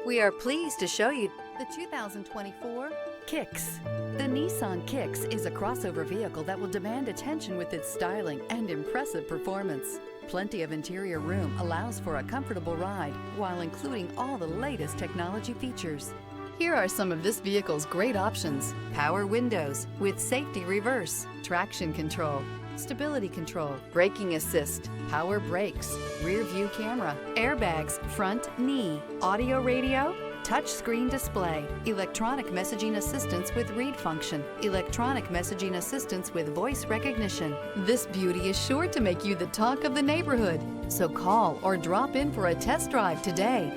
We are pleased to show you the 2024 Kicks. The Nissan Kicks is a crossover vehicle that will demand attention with its styling and impressive performance. Plenty of interior room allows for a comfortable ride while including all the latest technology features. Here are some of this vehicle's great options: power windows with safety reverse, traction control, stability control, braking assist, power brakes, rear view camera, airbags, front knee, audio radio, touchscreen display, electronic messaging assistance with read function, electronic messaging assistance with voice recognition. This beauty is sure to make you the talk of the neighborhood. So call or drop in for a test drive today.